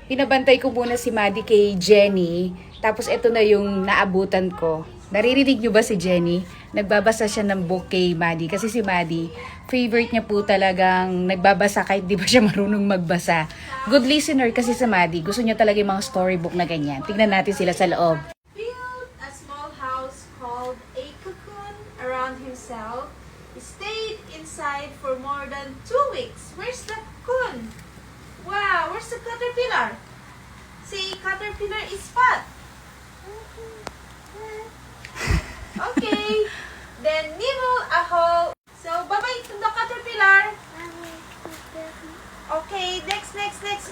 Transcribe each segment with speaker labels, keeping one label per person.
Speaker 1: Pinabantay ko muna si Maddie kay Jenny. Tapos ito na yung naabutan ko. Naririnig nyo ba si Jenny? Nagbabasa siya ng book kay Maddie. Kasi si Maddie, favorite niya po talagang nagbabasa kahit di ba siya marunong magbasa. Good listener kasi si Maddie. Gusto niya talaga yung mga storybook na ganyan. Tignan natin sila sa loob.
Speaker 2: Built a small house called a cocoon around himself. He stayed inside for more than 2 weeks. Where's the cocoon? Wow, where's the caterpillar? See, caterpillar is fat. Okay, then nibble a hole. So, bye-bye to the caterpillar. Okay, next.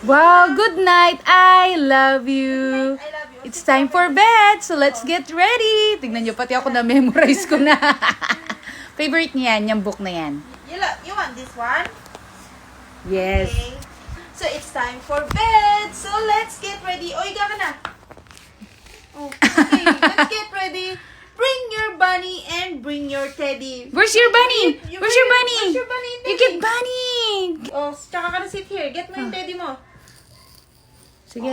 Speaker 1: Wow, good night. I love you.
Speaker 2: I love you.
Speaker 1: It's time for bed. So let's get ready. Tignan nyo, pati ako na-memorize ko na. Favorite niya yan, yung book na yan.
Speaker 2: You want this one?
Speaker 1: Yes.
Speaker 2: Okay. So, it's time for bed. So, let's get ready. O, higa ka na. Oh, okay, let's get ready. Bring your bunny and bring your teddy.
Speaker 1: Where's your bunny? Where's your bunny?
Speaker 2: Where's your bunny and
Speaker 1: You
Speaker 2: teddy?
Speaker 1: get bunny.
Speaker 2: Oh, tsaka ka na sit here. Get mo yung teddy mo.
Speaker 1: Sige,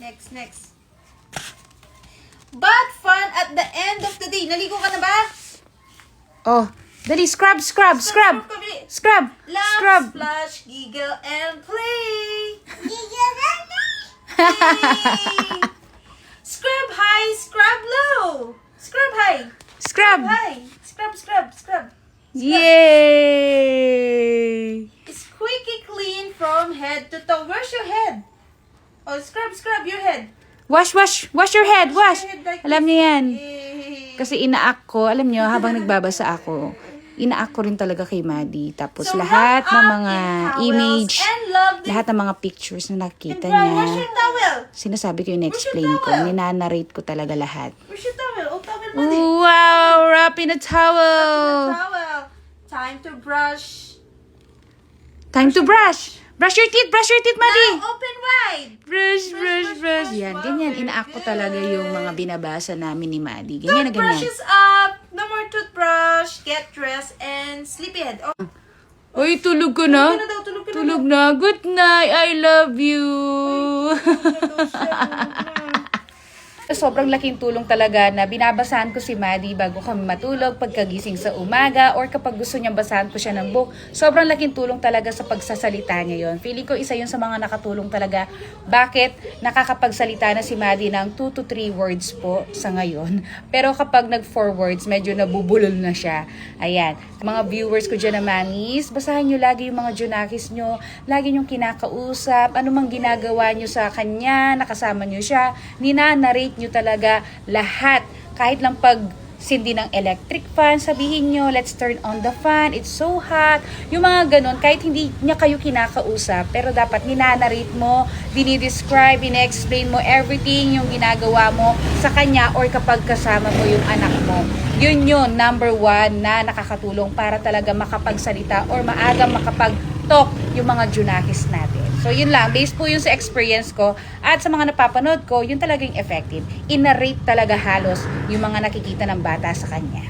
Speaker 2: Next. But fun at the end of the day. Naligo ka na ba?
Speaker 1: Oh, dali, scrub.
Speaker 2: Pabili.
Speaker 1: Scrub.
Speaker 2: Laugh, splash, giggle, and play. Yay! Scrub high, scrub low. Scrub high.
Speaker 1: Scrub.
Speaker 2: High. Scrub.
Speaker 1: Yay!
Speaker 2: Squeaky clean from head to toe. Where's your head? Oh, scrub your head.
Speaker 1: Wash your head, wash.
Speaker 2: Your head like
Speaker 1: Alam niyo yan.
Speaker 2: Yay.
Speaker 1: Kasi inaak ko, alam niyo, habang nagbabasa ako, inaak ko rin talaga kay Maddie. Tapos
Speaker 2: So,
Speaker 1: lahat
Speaker 2: wrap
Speaker 1: ng
Speaker 2: up
Speaker 1: mga
Speaker 2: in towels
Speaker 1: image,
Speaker 2: and love the-
Speaker 1: lahat ng mga pictures na nakita
Speaker 2: And Brian, where's
Speaker 1: niya,
Speaker 2: your towel?
Speaker 1: sinasabi ko yung explain
Speaker 2: Where's your
Speaker 1: ko,
Speaker 2: towel?
Speaker 1: ninanarrate ko talaga lahat.
Speaker 2: Where's your towel? Oh, towel mo din.
Speaker 1: Wow, wrap in a towel.
Speaker 2: Towel. Time to brush.
Speaker 1: Time to brush. Brush your teeth, Maddie.
Speaker 2: Now, open wide.
Speaker 1: Brush.
Speaker 2: brush.
Speaker 1: Yan,
Speaker 2: Wow,
Speaker 1: ganyan.
Speaker 2: very
Speaker 1: Inaak ko
Speaker 2: good.
Speaker 1: talaga yung mga binabasa namin ni Maddie. Ganyan na
Speaker 2: Toothbrush
Speaker 1: ganyan.
Speaker 2: is up. No more toothbrush. Get dressed and sleepyhead. Oh,
Speaker 1: Uy, tulog ka na?
Speaker 2: tulog ka na daw.
Speaker 1: Tulog na. Good night. I love you. Sobrang laking tulong talaga na binabasahan ko si Maddie bago kami matulog, pagkagising sa umaga, or kapag gusto niyang basahan ko siya ng book. Sobrang laking tulong talaga sa pagsasalita niya yon. Feeling ko isa yun sa mga nakatulong talaga. Bakit nakakapagsalita na si Maddie ng 2 to 3 words po sa ngayon. Pero kapag nag 4 words, medyo nabubulol na siya. Ayan. Mga viewers ko dyan na manis, basahan nyo lagi yung mga Junakis nyo. Lagi nyong kinakausap. Ano mang ginagawa nyo sa kanya, nakasama nyo siya. Ninanarrate nyo talaga lahat. Kahit lang pag sindi ng electric fan, sabihin nyo, let's turn on the fan, it's so hot. Yung mga ganun, kahit hindi niya kayo kinakausap, pero dapat ninanarrate mo, dinidescribe, ine-explain mo everything yung ginagawa mo sa kanya or kapag kasama mo yung anak mo. Yun yun, number 1 na nakakatulong para talaga makapagsalita or maagang makapag-talk yung mga Junakis natin. So yun lang, based po yun sa experience ko at sa mga napapanood ko, yun talagang effective. I-narrate talaga halos yung mga nakikita ng bata sa kanya.